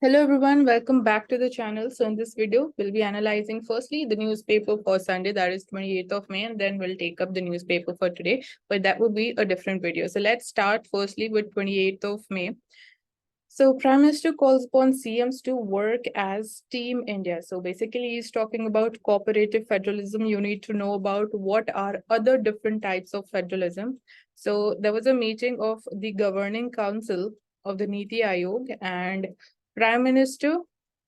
Hello everyone, welcome back to the channel. So in this video, we'll be analyzing firstly the newspaper for Sunday, that is 28th of May, and then we'll take up the newspaper for today, but that would be a different video. So let's start firstly with 28th of May. So Prime Minister calls upon CMs to work as Team India. So basically he's talking about cooperative federalism. You need to know about what are other different types of federalism. So there was a meeting of the governing council of the Niti Aayog, and Prime Minister,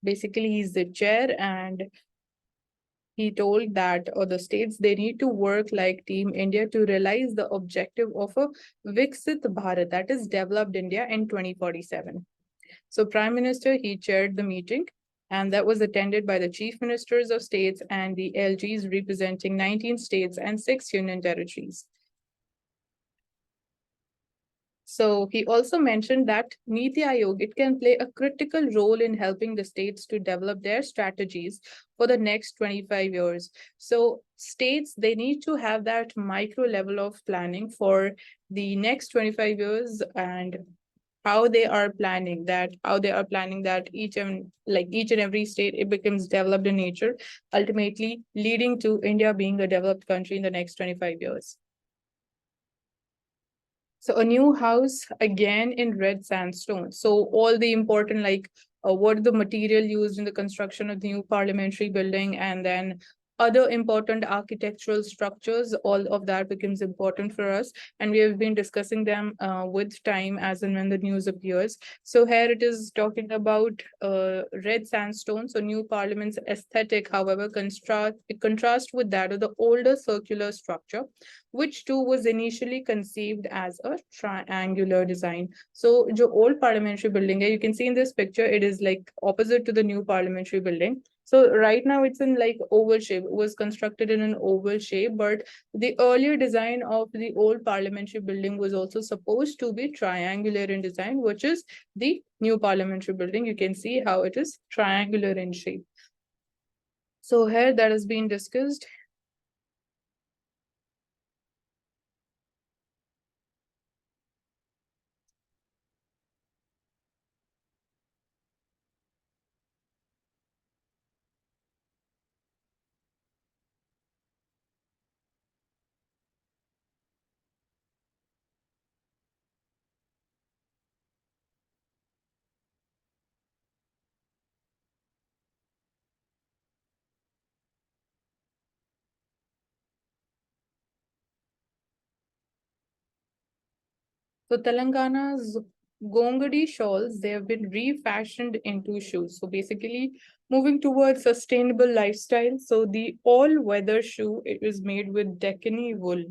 basically he's the chair, and he told that the states they need to work like Team India to realize the objective of a Viksit Bharat, that is developed India in 2047. So Prime Minister, he chaired the meeting, and that was attended by the chief ministers of states and the LGs representing 19 states and 6 union territories. So he also mentioned that Niti Aayog, it can play a critical role in helping the states to develop their strategies for the next 25 years. So states, they need to have that micro level of planning for the next 25 years, and how they are planning that each and every state it becomes developed in nature, ultimately leading to India being a developed country in the next 25 years. So a new house again in red sandstone. So all the important what the material used in the construction of the new parliamentary building, and then other important architectural structures, all of that becomes important for us. And we have been discussing them with time as and when the news appears. So here it is talking about red sandstone. So new parliament's aesthetic, however, contrast with that of the older circular structure, which too was initially conceived as a triangular design. So, the old parliamentary building, you can see in this picture, it is like opposite to the new parliamentary building. So right now it's in like oval shape. It was constructed in an oval shape, but the earlier design of the old parliamentary building was also supposed to be triangular in design, which is the new parliamentary building. You can see how it is triangular in shape. So here that has been discussed. So Telangana's Gongadi shawls, they have been refashioned into shoes. So basically moving towards sustainable lifestyle. So the all-weather shoe, it was made with Deccani wool.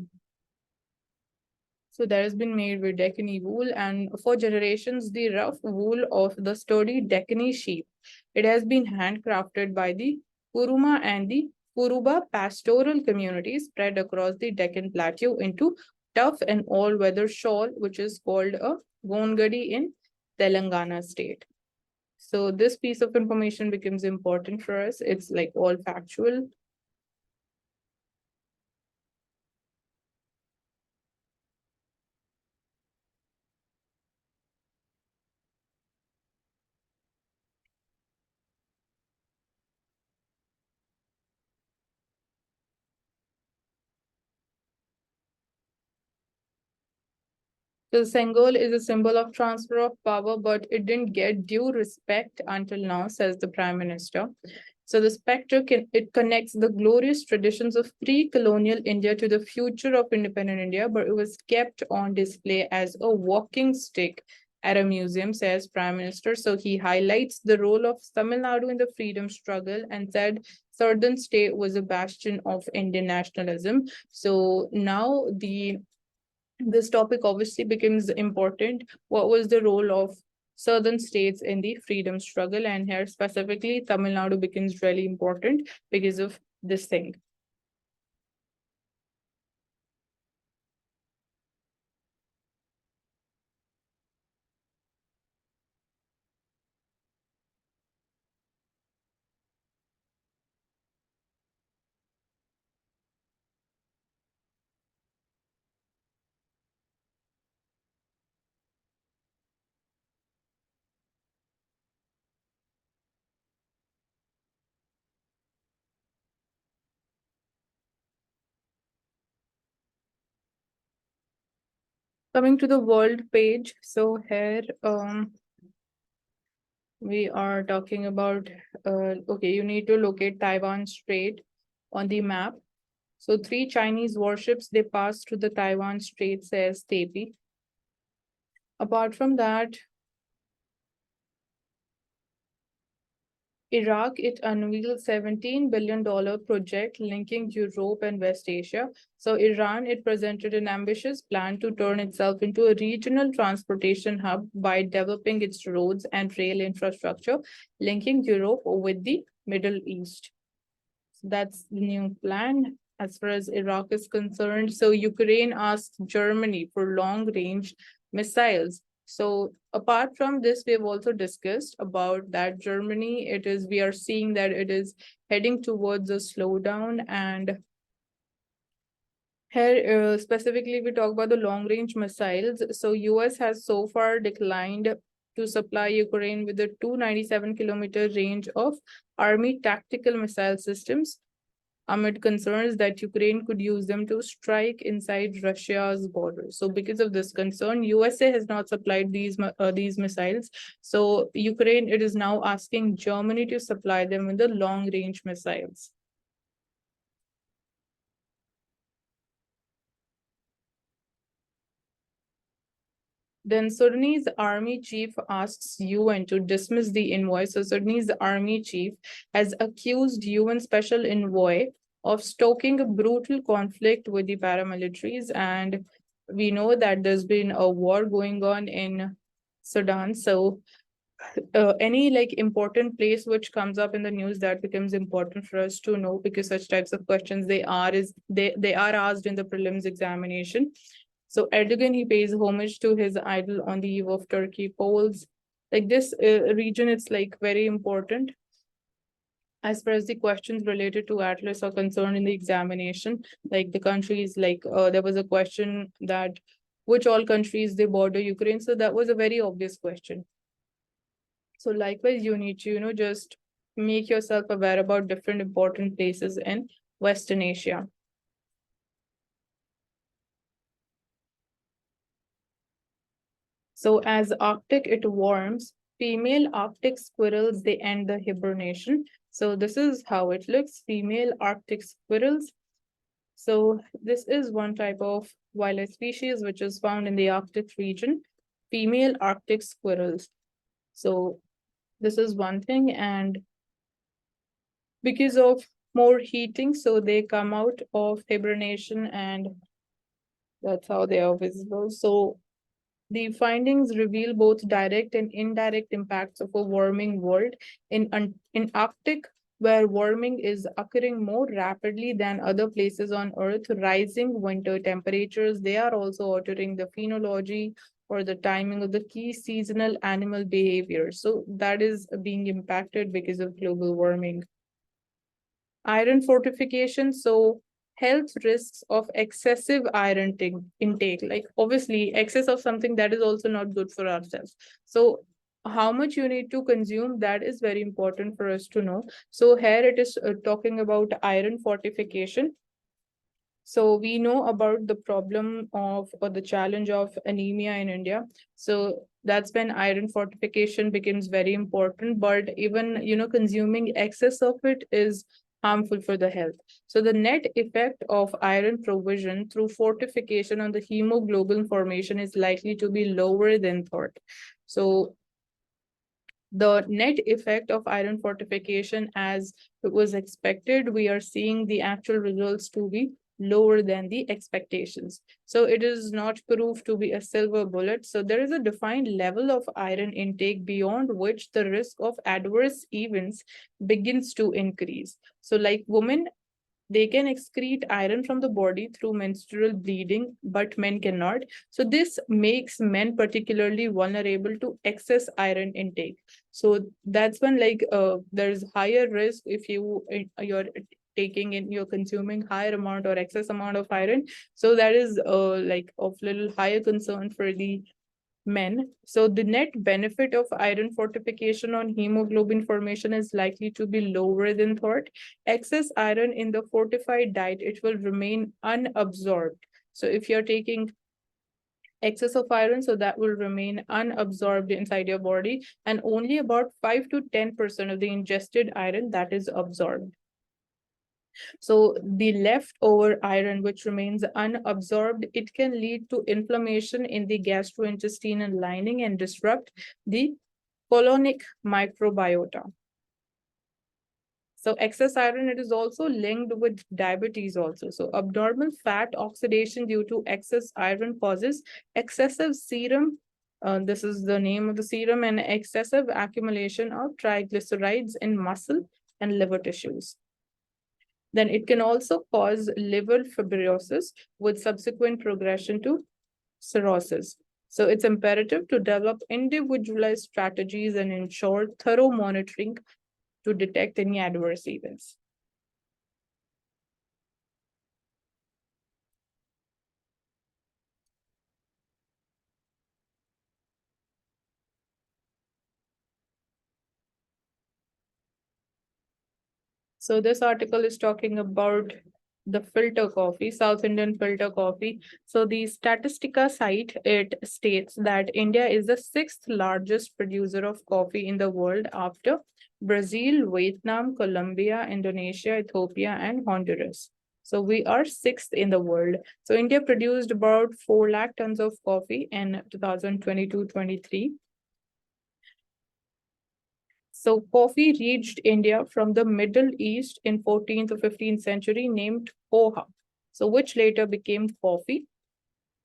So that has been made with Deccani wool, and for generations, the rough wool of the sturdy Deccani sheep. It has been handcrafted by the Kuruma and the Kuruba pastoral communities spread across the Deccan Plateau into tough and all-weather shawl, which is called a Gongadi in Telangana state. So this piece of information becomes important for us. It's like all factual. The Sengol is a symbol of transfer of power, but it didn't get due respect until now, says the Prime Minister. So the spectre it connects the glorious traditions of pre-colonial India to the future of independent India, but it was kept on display as a walking stick at a museum, says Prime Minister. So he highlights the role of Tamil Nadu in the freedom struggle and said Southern state was a bastion of Indian nationalism. So now this topic obviously becomes important. What was the role of southern states in the freedom struggle? And here specifically, Tamil Nadu becomes really important because of this thing. Coming to the world page, so here we are talking about okay, you need to locate Taiwan Strait on the map. So three Chinese warships they passed through the Taiwan Strait, says Tepi. Apart from that, Iraq, it unveiled $17 billion project linking Europe and West Asia. So Iran, it presented an ambitious plan to turn itself into a regional transportation hub by developing its roads and rail infrastructure, linking Europe with the Middle East. So that's the new plan as far as Iraq is concerned. So Ukraine asked Germany for long-range missiles. So apart from this, we have also discussed about that Germany, we are seeing that it is heading towards a slowdown. And here, specifically, we talk about the long-range missiles. So US has so far declined to supply Ukraine with a 297-kilometer range of Army tactical missile systems amid concerns that Ukraine could use them to strike inside Russia's borders. So because of this concern, USA has not supplied these missiles. So Ukraine, it is now asking Germany to supply them with the long-range missiles. Then Sudanese army chief asks UN to dismiss the envoy. So Sudanese army chief has accused UN special envoy of stoking a brutal conflict with the paramilitaries. And we know that there's been a war going on in Sudan. So any like important place which comes up in the news, that becomes important for us to know, because such types of questions they are asked in the prelims examination. So Erdogan, he pays homage to his idol on the eve of Turkey polls. Like this region, it's like very important as far as the questions related to Atlas are concerned in the examination. Like the countries, like there was a question that which all countries they border Ukraine. So that was a very obvious question. So likewise, you need to, just make yourself aware about different important places in Western Asia. So as Arctic, it warms, female Arctic squirrels, they end the hibernation. So this is how it looks, female Arctic squirrels. So this is one type of wildlife species which is found in the Arctic region, female Arctic squirrels. So this is one thing, and because of more heating, so they come out of hibernation, and that's how they are visible. So the findings reveal both direct and indirect impacts of a warming world. In Arctic, where warming is occurring more rapidly than other places on Earth, rising winter temperatures, they are also altering the phenology or the timing of the key seasonal animal behavior. So that is being impacted because of global warming. Iron fortification. So health risks of excessive iron intake, like obviously excess of something, that is also not good for ourselves. So how much you need to consume, that is very important for us to know. So here it is talking about iron fortification. So we know about the problem of, or the challenge of anemia in India. So that's when iron fortification becomes very important. But even, consuming excess of it is harmful for the health. So the net effect of iron provision through fortification on the hemoglobin formation is likely to be lower than thought. So the net effect of iron fortification, as it was expected, we are seeing the actual results to be lower than the expectations. So it is not proved to be a silver bullet. So there is a defined level of iron intake beyond which the risk of adverse events begins to increase. So like women, they can excrete iron from the body through menstrual bleeding, but men cannot. So this makes men particularly vulnerable to excess iron intake. So that's when there's higher risk if you're taking in, you're consuming higher amount or excess amount of iron. So that is like of little higher concern for the men. So the net benefit of iron fortification on hemoglobin formation is likely to be lower than thought. Excess iron in the fortified diet, it will remain unabsorbed. So if you're taking excess of iron, so that will remain unabsorbed inside your body, and only about 5 to 10% of the ingested iron that is absorbed. So the leftover iron, which remains unabsorbed, it can lead to inflammation in the gastrointestinal lining and disrupt the colonic microbiota. So excess iron, it is also linked with diabetes also. So abnormal fat oxidation due to excess iron causes excessive serum. This is the name of the serum, and excessive accumulation of triglycerides in muscle and liver tissues. Then it can also cause liver fibrosis with subsequent progression to cirrhosis. So it's imperative to develop individualized strategies and ensure thorough monitoring to detect any adverse events. So this article is talking about the filter coffee, South Indian filter coffee. So the Statistica site, it states that India is the sixth largest producer of coffee in the world after Brazil, Vietnam, Colombia, Indonesia, Ethiopia, and Honduras. So we are sixth in the world. So India produced about 4 lakh tons of coffee in 2022-23. So coffee reached India from the Middle East in 14th or 15th century, named poha, so which later became coffee.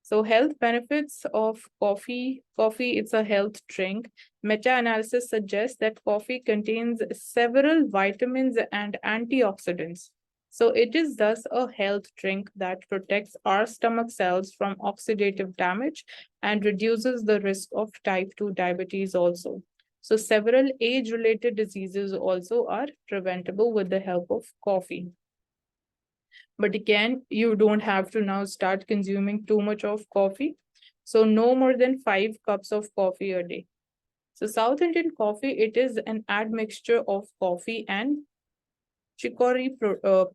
So health benefits of coffee. Coffee, it's a health drink. Meta-analysis suggests that coffee contains several vitamins and antioxidants. So it is thus a health drink that protects our stomach cells from oxidative damage and reduces the risk of type 2 diabetes also. So several age-related diseases also are preventable with the help of coffee. But again, you don't have to now start consuming too much of coffee. So no more than 5 cups of coffee a day. So South Indian coffee, it is an admixture of coffee and chicory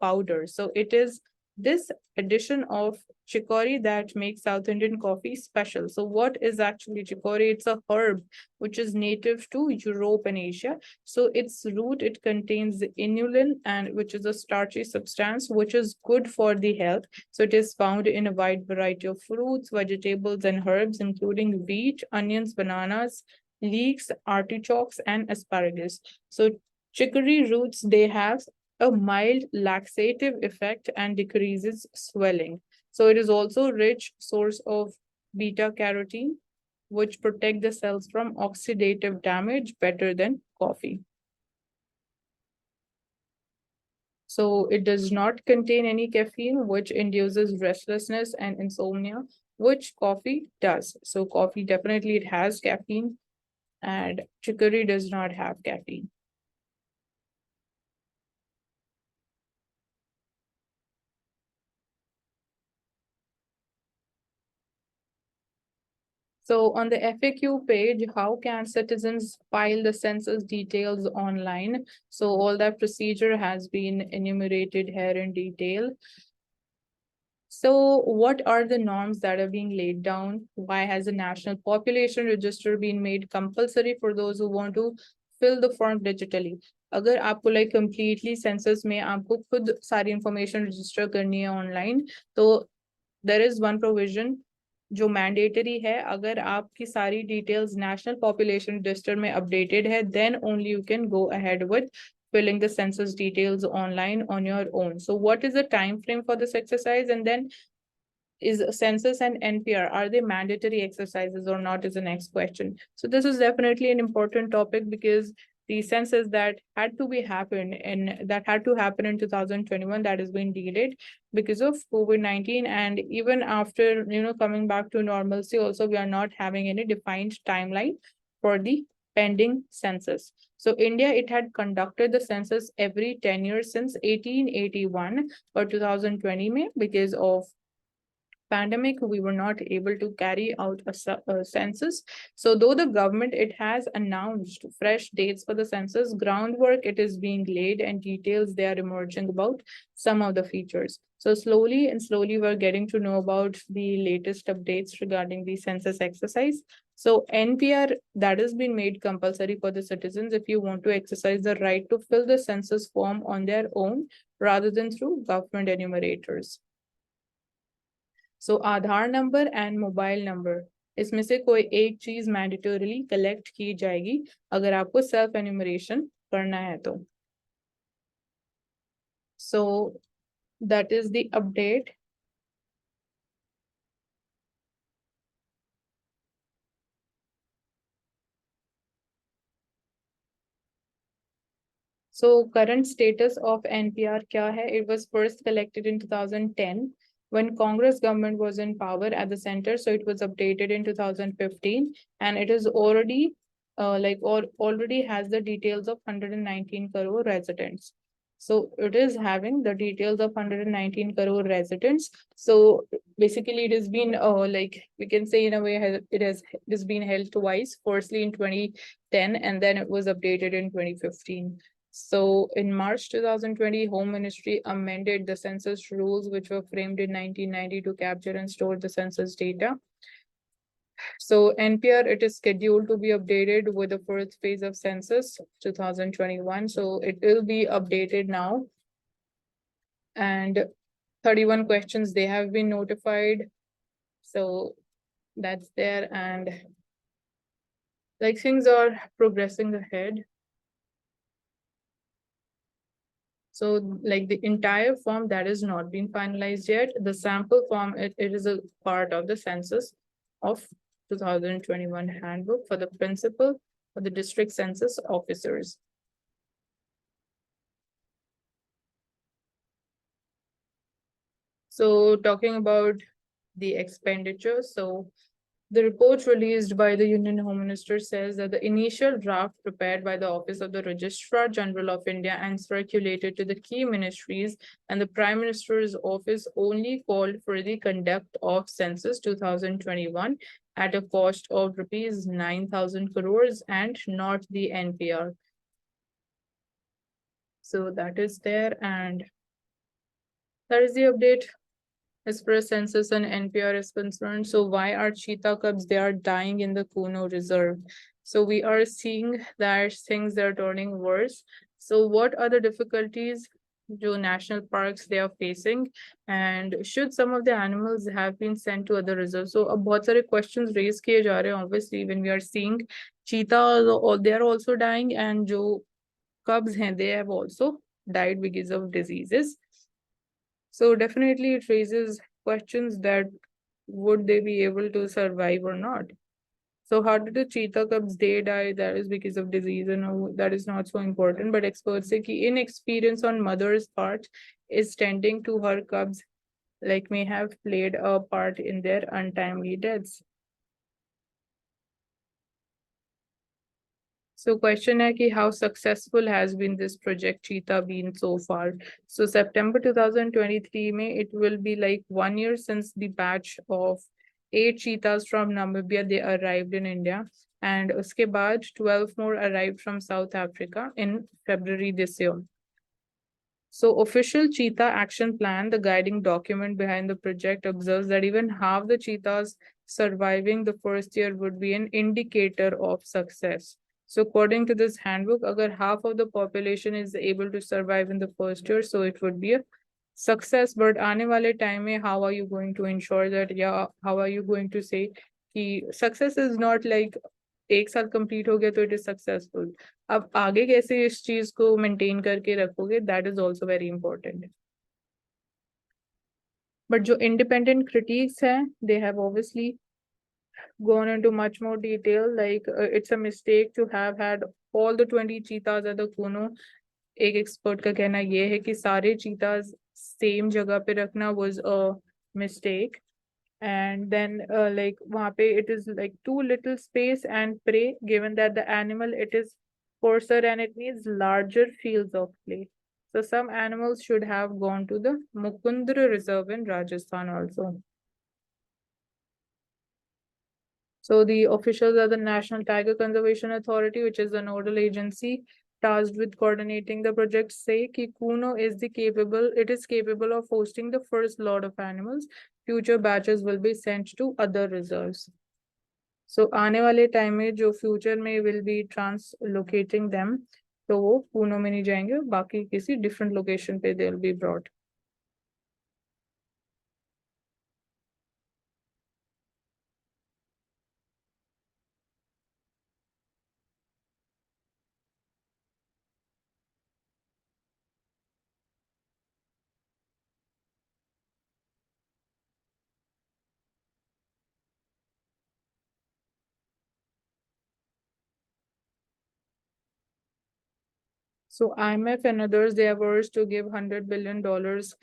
powder. So it is this addition of chicory that makes South Indian coffee special. So what is actually chicory? It's a herb which is native to Europe and Asia. So its root, it contains inulin, and which is a starchy substance which is good for the health. So it is found in a wide variety of fruits, vegetables, and herbs, including wheat, onions, bananas, leeks, artichokes, and asparagus. So chicory roots, they have a mild laxative effect and decreases swelling. So it is also rich source of beta carotene, which protect the cells from oxidative damage better than coffee. So it does not contain any caffeine, which induces restlessness and insomnia, which coffee does. So coffee definitely, it has caffeine, and chicory does not have caffeine. So on the FAQ page, how can citizens file the census details online? So all that procedure has been enumerated here in detail. So what are the norms that are being laid down? Why has a national population register been made compulsory for those who want to fill the form digitally? अगर आपको like completely census में आपको खुद सारी information register करनी है online, तो there is one provision जो मैंडेटरी है. अगर आपकी सारी डिटेल्स नेशनल पॉपुलेशन रजिस्टर में अपडेटेड है, then only you can go ahead with filling the census details online on your own. So what is the time frame for this exercise? And then is census and NPR, are they mandatory exercises or not, is the next question. So this is definitely an important topic, because the census that had to be happen and that had to happen in 2021, that has been delayed because of COVID-19. And even after, coming back to normalcy also, we are not having any defined timeline for the pending census. So India, it had conducted the census every 10 years since 1881, but 2020 May, because of pandemic, we were not able to carry out a census. So though the government, it has announced fresh dates for the census, groundwork, it is being laid and details, they are emerging about some of the features. So slowly and slowly, we're getting to know about the latest updates regarding the census exercise. So NPR, that has been made compulsory for the citizens if you want to exercise the right to fill the census form on their own rather than through government enumerators. So Aadhaar number and mobile number, इसमें से कोई एक चीज मैंडेटोरली collect की जाएगी अगर आपको self enumeration करना है तो. So that is the update. So current status of NPR क्या है? It was first collected in 2010 when Congress government was in power at the center. So it was updated in 2015 and it is already already has the details of 119 crore residents. So it is having the details of 119 crore residents. So basically it has been we can say in a way it has been held twice, firstly in 2010 and then it was updated in 2015. So in March 2020, Home Ministry amended the census rules which were framed in 1990 to capture and store the census data. So NPR, it is scheduled to be updated with the first phase of census 2021. So it will be updated now. And 31 questions, they have been notified. So that's there, and like things are progressing ahead. So like the entire form that is not been finalized yet. The sample form, it is a part of the census of 2021 handbook for the principal for the district census officers. So talking about the expenditure, so the report released by the Union Home Minister says that the initial draft prepared by the Office of the Registrar General of India and circulated to the key ministries and the Prime Minister's office only called for the conduct of census 2021 at a cost of rupees 9,000 crores and not the NPR. So that is there, and that is the update as far as census and NPR is concerned. So why are cheetah cubs, they are dying in the Kuno Reserve? So we are seeing that things are turning worse. So what are the difficulties जो national parks they are facing, and should some of the animals have been sent to other reserves? So अब बहुत सारे questions raise किए जा रहे हैं obviously when we are seeing cheetahs, they are also dying, and जो cubs हैं they have also died because of diseases. So definitely it raises questions that would they be able to survive or not? So how did the cheetah cubs they die? That is because of disease, and that is not so important. But experts say that inexperience on mother's part is tending to her cubs, like may have played a part in their untimely deaths. So question hai ki how successful has been this project Cheetah been so far? So September 2023 May, it will be like 1 year since the batch of 8 cheetahs from Namibia, they arrived in India. And uske baad 12 more arrived from South Africa in February this year. So official cheetah action plan, the guiding document behind the project, observes that even half the cheetahs surviving the first year would be an indicator of success. So according to this handbook, agar half of the population is able to survive in the first year, so it would be a success. But aane wale time mein, how are you going to ensure that? Yeah, how are you going to say कि success is not like एक साल complete हो गया तो it is successful. अब आगे कैसे इस चीज को मेंटेन करके रखोगे, that is also very important. But जो इंडिपेंडेंट क्रिटिक्स हैं, they have obviously gone into much more detail, like it's a mistake to have had all the 20 cheetahs at the Kuno. एक एक्सपर्ट का कहना ये है कि सारे चीताज सेम जगह पे रखना was a mistake. And then like वहाँ पे it is like too little space and prey, given that the animal it is coarser and it needs larger fields of play. So some animals should have gone to the Mukundra Reserve in Rajasthan also. So the officials are the National Tiger Conservation Authority, which is the nodal agency tasked with coordinating the project, say कि Kuno it is capable of hosting the first lot of animals. Future batches will be sent to other reserves. So आने वाले time में जो future में will be ट्रांसलोकेटिंग them, तो वो पूनो में नहीं जाएंगे, बाकी किसी डिफरेंट लोकेशन पे they will be brought. So IMF and others, they have urged to give $100 billion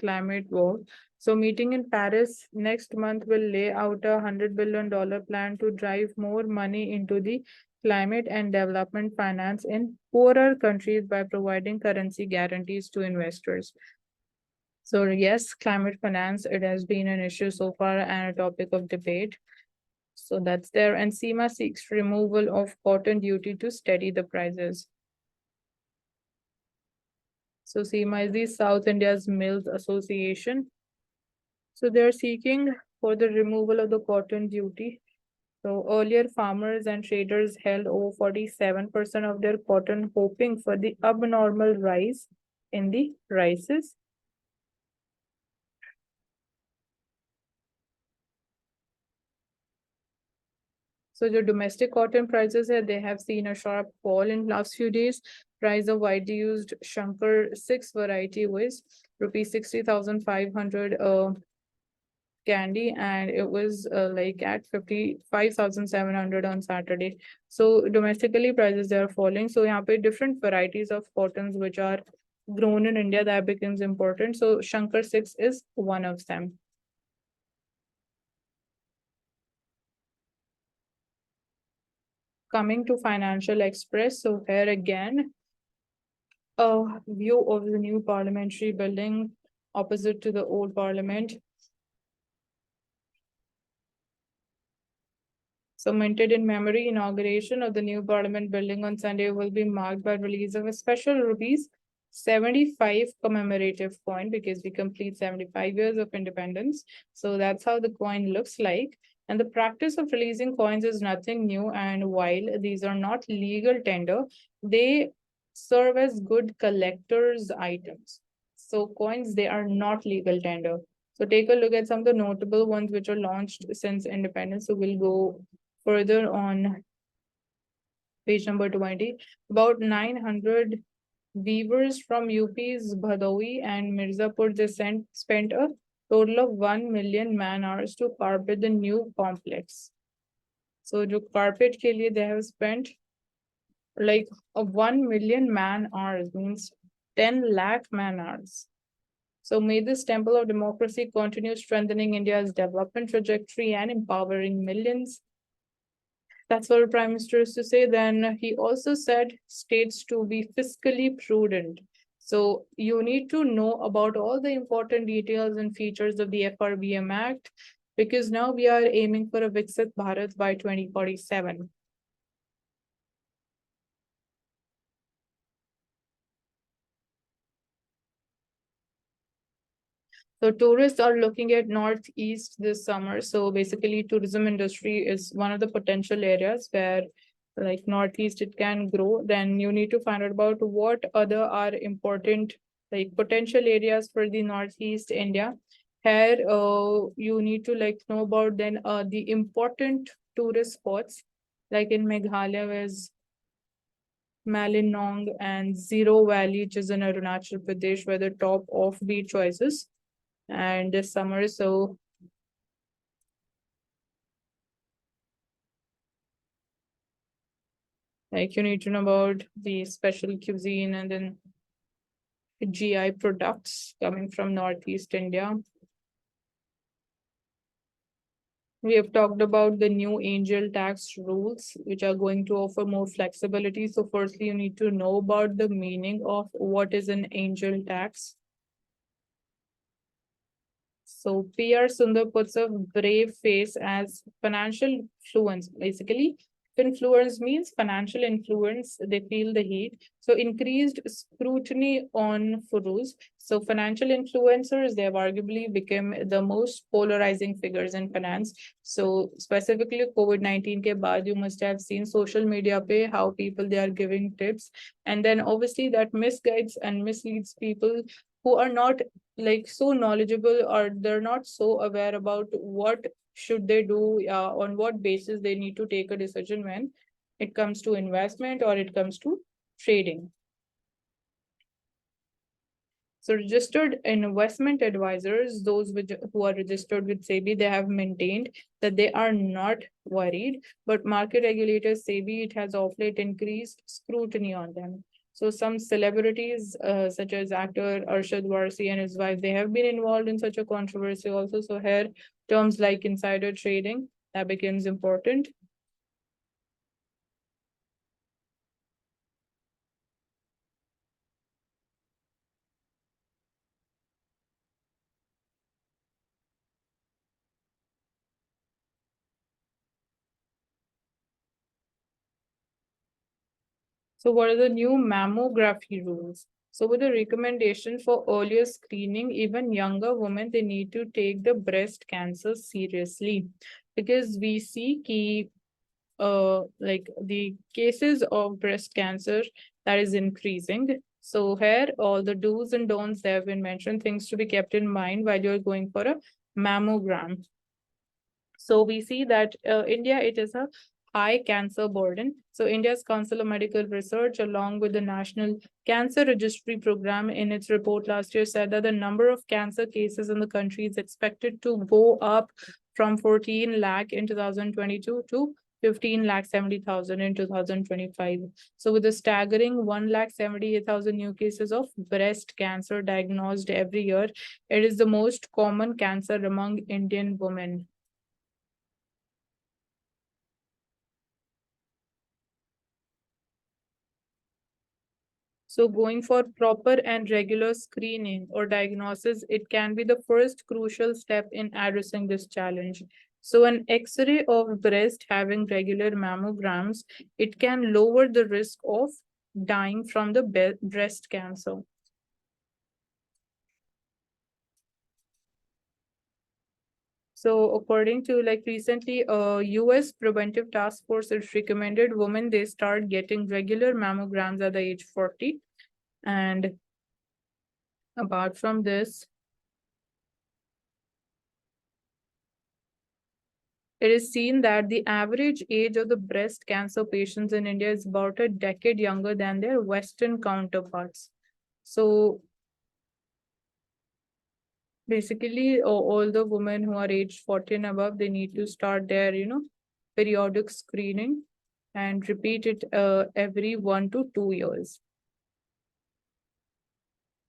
climate war. So meeting in Paris next month will lay out a $100 billion plan to drive more money into the climate and development finance in poorer countries by providing currency guarantees to investors. So yes, climate finance, it has been an issue so far and a topic of debate. So that's there. And SEMA seeks removal of cotton duty to steady the prices. So SEMA is the South India's Mills Association. So they're seeking for the removal of the cotton duty. So earlier farmers and traders held over 47% of their cotton, hoping for the abnormal rise in the prices. So the domestic cotton prices here, they have seen a sharp fall in last few days. Price of widely used Shankar 6 variety was rupees 60,500 candy, and it was like at 55,700 on Saturday. So domestically prices, they are falling. So यहाँ पे different varieties of cottons which are grown in India, that becomes important. So Shankar 6 is one of them. Coming to Financial Express, so here again, a view of the new parliamentary building opposite to the old parliament. So minted in memory, inauguration of the new parliament building on Sunday will be marked by release of a special rupees 75 commemorative coin, because we complete 75 years of independence. So that's how the coin looks like. And the practice of releasing coins is nothing new. And while these are not legal tender, they serve as good collectors' items. So coins, they are not legal tender. So take a look at some of the notable ones which are launched since independence. So we'll go further on page number 20. About 900 weavers from UP's Bhadoi and Mirzapur descent spent a total of 1 million man hours to carpet the new complex. So the carpet ke liye they have spent like a 1 million man hours, means 10 lakh man hours. So may this temple of democracy continue strengthening India's development trajectory and empowering millions. That's what the Prime Minister is to say. Then he also said states to be fiscally prudent. So you need to know about all the important details and features of the FRBM Act, because now we are aiming for a Viksit Bharat by 2047. So tourists are looking at Northeast this summer. So basically tourism industry is one of the potential areas where like Northeast it can grow. Then you need to find out about what other are important like potential areas for the Northeast India. Here you need to like know about then the important tourist spots like in Meghalaya is Malinong and Zero Valley, which is in Arunachal Pradesh, where the top offbeat choices and this summer. So like you need to know about the special cuisine and then GI products coming from Northeast India. We have talked about the new angel tax rules, which are going to offer more flexibility. So firstly, you need to know about the meaning of what is an angel tax. So PR Sundar puts a brave face as financial influence. Basically, influence means financial influence. They feel the heat. So increased scrutiny on Furuz. So financial influencers, they have arguably become the most polarizing figures in finance. So specifically COVID-19 ke baad, you must have seen social media pe how people they are giving tips. And then obviously that misguides and misleads people who are not like so knowledgeable, or they're not so aware about what should they do, on what basis they need to take a decision when it comes to investment or it comes to trading. So registered investment advisors, those who are registered with SEBI, they have maintained that they are not worried, but market regulators, SEBI, it has of late increased scrutiny on them. So some celebrities, such as actor Arshad Varsi and his wife, they have been involved in such a controversy also. So here, terms like insider trading, that becomes important. So what are the new mammography rules? So with the recommendation for earlier screening, even younger women, they need to take the breast cancer seriously, because we see key like the cases of breast cancer that is increasing. So here all the do's and don'ts that have been mentioned, things to be kept in mind while you're going for a mammogram. So we see that India, it is a high cancer burden. So India's Council of Medical Research, along with the National Cancer Registry Program, in its report last year said that the number of cancer cases in the country is expected to go up from 14 lakh in 2022 to 15 lakh 70,000 in 2025. So with a staggering 1 lakh 78,000 new cases of breast cancer diagnosed every year, it is the most common cancer among Indian women. So going for proper and regular screening or diagnosis, it can be the first crucial step in addressing this challenge. So an X-ray of breast having regular mammograms, it can lower the risk of dying from the breast cancer. So according to like recently, US Preventive Task Force, it recommended women they start getting regular mammograms at the age 40. And apart from this, it is seen that the average age of the breast cancer patients in India is about a decade younger than their Western counterparts. So basically, all the women who are aged 40 and above, they need to start their, periodic screening and repeat it every 1 to 2 years.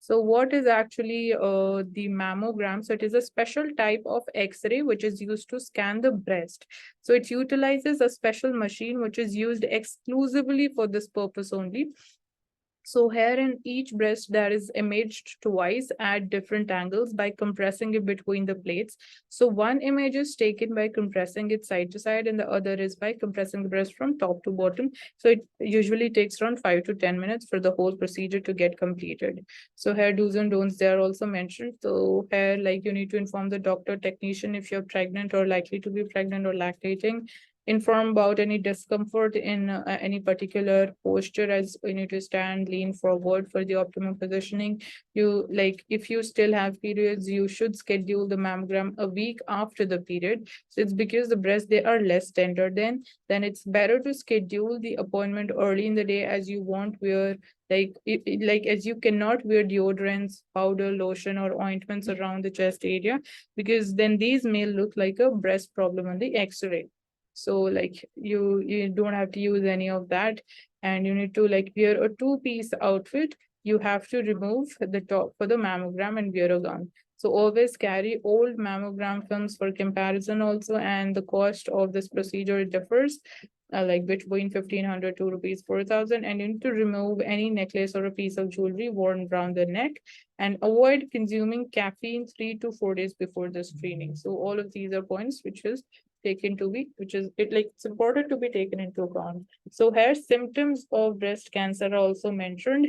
So what is actually the mammogram? So it is a special type of X-ray which is used to scan the breast. So it utilizes a special machine which is used exclusively for this purpose only. So here in each breast, there is imaged twice at different angles by compressing it between the plates. So one image is taken by compressing it side to side, and the other is by compressing the breast from top to bottom. So it usually takes around 5 to 10 minutes for the whole procedure to get completed. So here do's and don'ts, they are also mentioned. So here, like you need to inform the doctor technician if you're pregnant or likely to be pregnant or lactating, inform about any discomfort in any particular posture, as you need to stand, lean forward for the optimum positioning. You like if you still have periods, you should schedule the mammogram a week after the period. So it's because the breasts they are less tender, then it's better to schedule the appointment early in the day, as you won't wear like as you cannot wear deodorants, powder, lotion, or ointments around the chest area, because then these may look like a breast problem on the x-ray. So like you don't have to use any of that, and you need to like wear a two-piece outfit. You have to remove the top for the mammogram and wear a gown. So always carry old mammogram films for comparison also, and the cost of this procedure differs. like between 1,500 to rupees 4,000, and you need to remove any necklace or a piece of jewelry worn around the neck, and avoid consuming caffeine 3 to 4 days before the screening. So all of these are points which is taken to be, which is it like it's important to be taken into account. So here symptoms of breast cancer are also mentioned,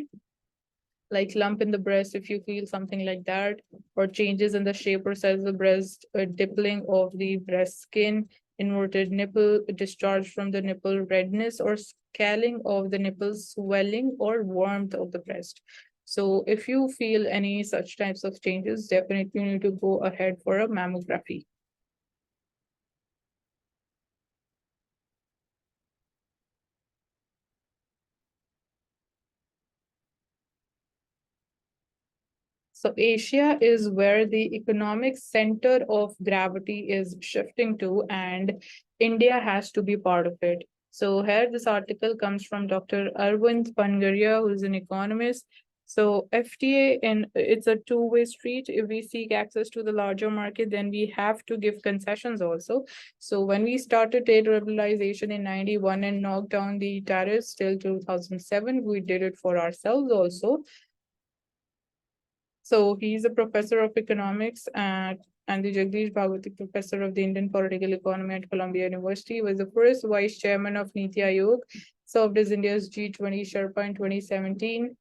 like lump in the breast if you feel something like that, or changes in the shape or size of the breast, a dimpling of the breast skin, inverted nipple, discharge from the nipple, redness or scaling of the nipples, swelling or warmth of the breast. So if you feel any such types of changes, definitely you need to go ahead for a mammography. So Asia is where the economic center of gravity is shifting to, and India has to be part of it. So here this article comes from Dr. Arvind Pangaria, who is an economist. So FTA, and it's a two-way street. If we seek access to the larger market, then we have to give concessions also. So when we started trade liberalization in 91 and knocked down the tariffs till 2007, we did it for ourselves also. So he's a professor of economics and the Jagdish Bhagwati Professor of the Indian Political Economy at Columbia University. He was the first vice chairman of Niti Aayog, served as India's G20 Sherpa in 2017,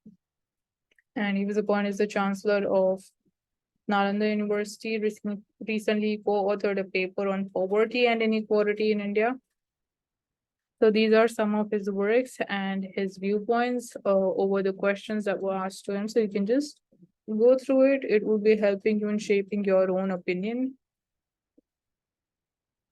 and he was appointed as the chancellor of Nalanda University. Recently co-authored a paper on poverty and inequality in India. So these are some of his works and his viewpoints over the questions that were asked to him. So you can just go through it. It will be helping you in shaping your own opinion.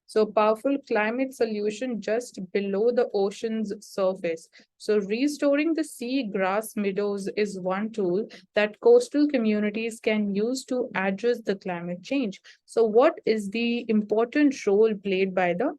So powerful climate solution just below the ocean's surface. So restoring the sea grass meadows is one tool that coastal communities can use to address the climate change. So what is the important role played by the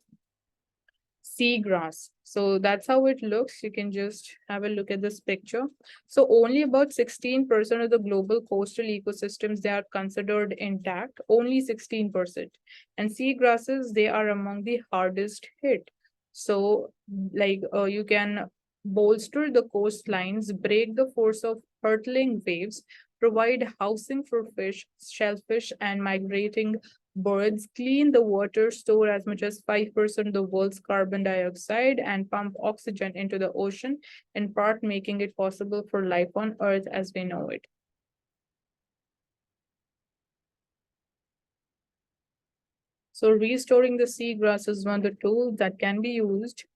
seagrass? So that's how it looks. You can just have a look at this picture. So only about 16% of the global coastal ecosystems, they are considered intact, only 16%. And seagrasses, they are among the hardest hit. So like you can bolster the coastlines, break the force of hurtling waves, provide housing for fish, shellfish, and migrating birds, clean the water, store as much as 5% of the world's carbon dioxide, and pump oxygen into the ocean, in part making it possible for life on Earth as we know it. So restoring the seagrass is one of the tools that can be used.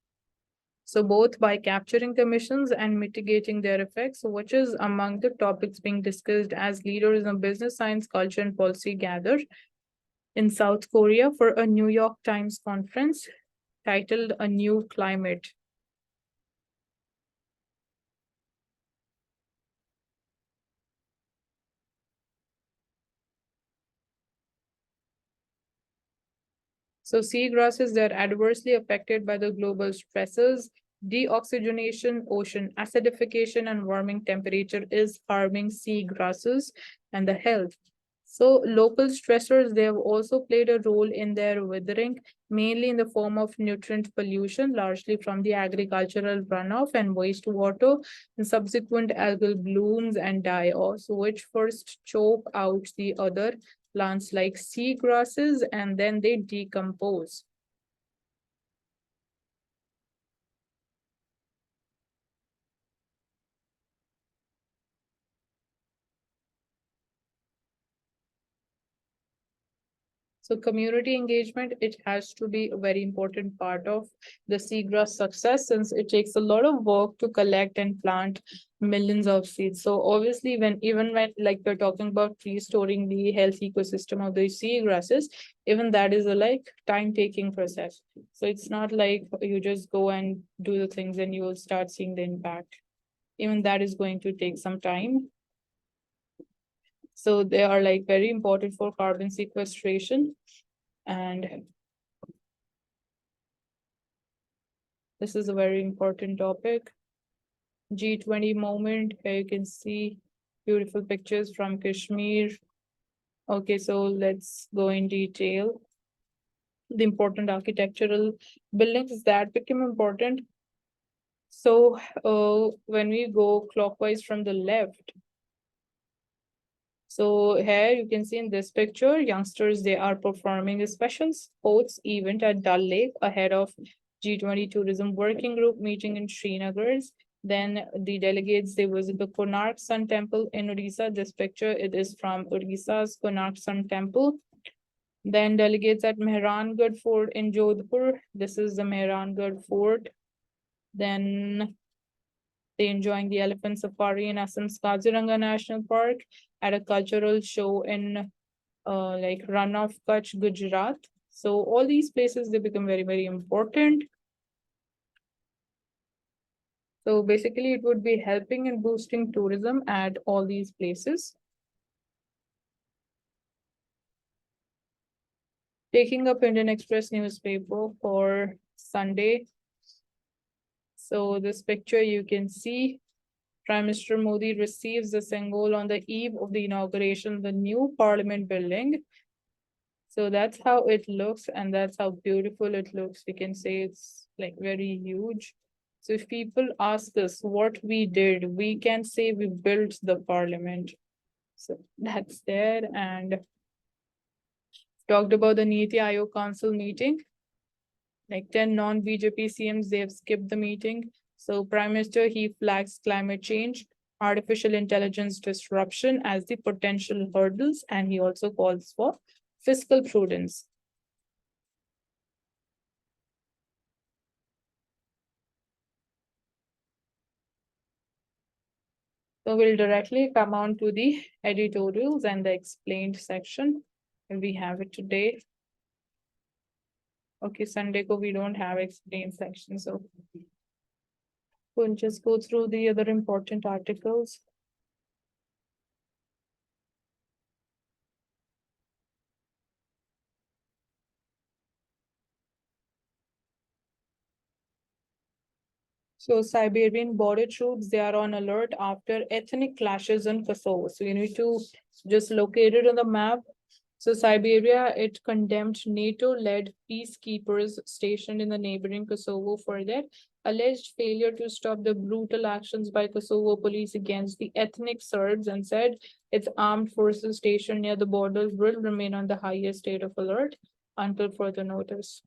So both by capturing the emissions and mitigating their effects, which is among the topics being discussed as leaders in business, science, culture, and policy gather in South Korea for a New York Times conference titled A New Climate. So seagrasses, they're adversely affected by the global stresses. Deoxygenation, ocean acidification, and warming temperature is harming seagrasses and the health. So local stressors, they have also played a role in their withering, mainly in the form of nutrient pollution, largely from the agricultural runoff and wastewater, and subsequent algal blooms and die-offs, which first choke out the other plants like seagrasses and then they decompose. So community engagement, it has to be a very important part of the seagrass success, since it takes a lot of work to collect and plant millions of seeds. So obviously when even when like we're talking about restoring the health ecosystem of the seagrasses, even that is a like time taking process. So it's not like you just go and do the things and you will start seeing the impact. Even that is going to take some time. So they are like very important for carbon sequestration. And this is a very important topic. G20 moment. Here you can see beautiful pictures from Kashmir. Okay, so let's go in detail. the important architectural buildings that became important. So when we go clockwise from the left, so here you can see in this picture, youngsters, they are performing a special sports event at Dal Lake ahead of G20 Tourism Working Group meeting in Srinagar. Then the delegates, they visit the Konark Sun Temple in Odisha. This picture, it is from Odisha's Konark Sun Temple. Then delegates at Mehrangarh Fort in Jodhpur. This is the Mehrangarh Fort. Then they enjoying the elephant safari in Assam's Kaziranga National Park at a cultural show in like Run of Kutch, Gujarat. So all these places, they become very, very important. So basically it would be helping and boosting tourism at all these places. Taking up Indian Express newspaper for Sunday. So this picture you can see Prime Minister Modi receives the Sengol on the eve of the inauguration of the new parliament building. So that's how it looks, and that's how beautiful it looks. We can say it's like very huge. So if people ask us what we did, we can say we built the parliament. So that's there, and talked about the Niti Aayog Council meeting. Like 10 non-BJP CMs, they have skipped the meeting. So Prime Minister, he flags climate change, artificial intelligence disruption as the potential hurdles, and he also calls for fiscal prudence. So we'll directly come on to the editorials and the explained section. And we have it today. Okay, Sunday ko we don't have explained section, so we'll just go through the other important articles. So Siberian border troops, they are on alert after ethnic clashes in Kosovo. So you need to just locate it on the map. So Siberia, it condemned NATO-led peacekeepers stationed in the neighboring Kosovo for their alleged failure to stop the brutal actions by Kosovo police against the ethnic Serbs, and said its armed forces stationed near the borders will remain on the highest state of alert until further notice.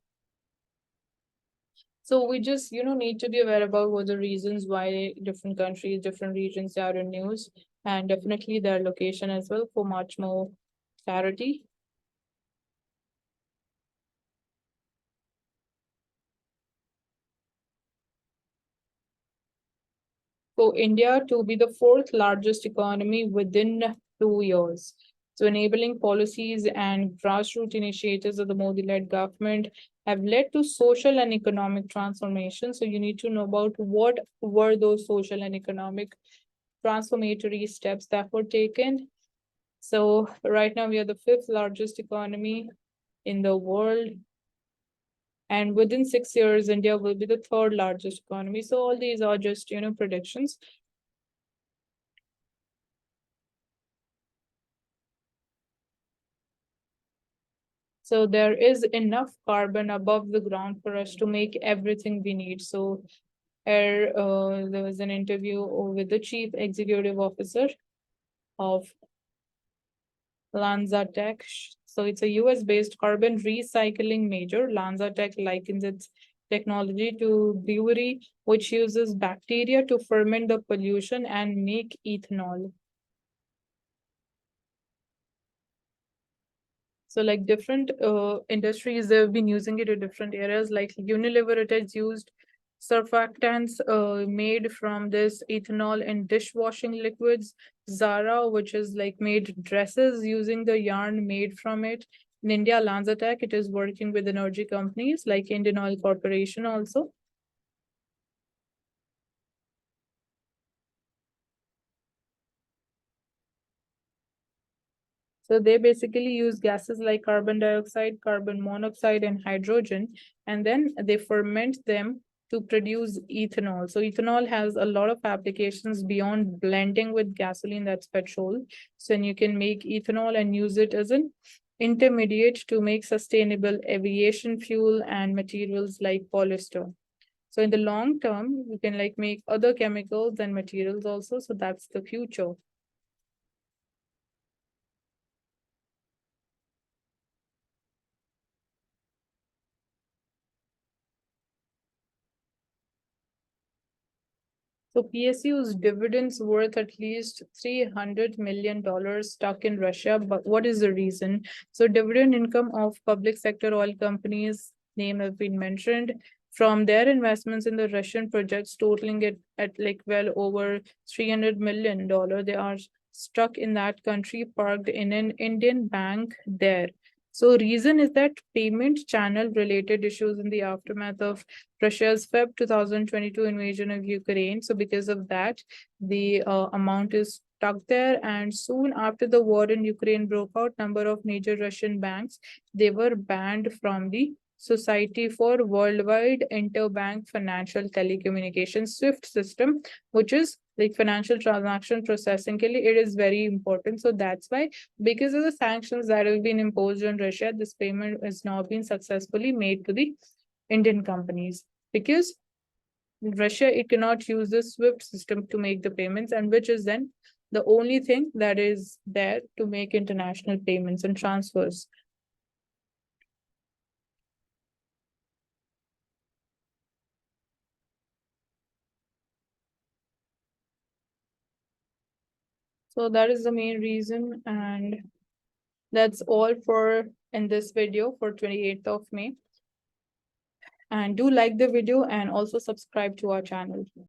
So we just, need to be aware about what the reasons why different countries, different regions are in news, and definitely their location as well for much more clarity. For India to be the fourth largest economy within 2 years. So enabling policies and grassroots initiatives of the Modi-led government have led to social and economic transformation. So you need to know about what were those social and economic transformatory steps that were taken. So right now we are the fifth largest economy in the world. And within 6 years, India will be the third largest economy. So all these are just, predictions. So there is enough carbon above the ground for us to make everything we need. So there was an interview with the chief executive officer of LanzaTech. So it's a US-based carbon recycling major. LanzaTech likens its technology to brewery, which uses bacteria to ferment the pollution and make ethanol. So like different industries, they've been using it in different areas. Like Unilever, it has used surfactants made from this ethanol in dishwashing liquids. Zara, which is like made dresses using the yarn made from it. In India, Lanzatech, it is working with energy companies like Indian Oil Corporation also. So they basically use gases like carbon dioxide, carbon monoxide, and hydrogen, and then they ferment them to produce ethanol. So ethanol has a lot of applications beyond blending with gasoline, that's petrol. So then you can make ethanol and use it as an intermediate to make sustainable aviation fuel and materials like polyester. So in the long term, you can like make other chemicals and materials also. So that's the future. So PSU's dividends worth at least $300 million stuck in Russia. But what is the reason? So dividend income of public sector oil companies name have been mentioned from their investments in the Russian projects totaling it at like well over $300 million. They are stuck in that country, parked in an Indian bank there. So reason is that payment channel related issues in the aftermath of Russia's Feb 2022 invasion of Ukraine. So because of that, the amount is stuck there. And soon after the war in Ukraine broke out, number of major Russian banks, they were banned from the Society for Worldwide Interbank Financial Telecommunications SWIFT system, which is like financial transaction processing. It is very important. So that's why, because of the sanctions that have been imposed on Russia, this payment has now been successfully made to the Indian companies, because Russia, it cannot use the SWIFT system to make the payments, and which is then the only thing that is there to make international payments and transfers. So that is the main reason, and that's all for in this video for 28th of May. And do like the video and also subscribe to our channel.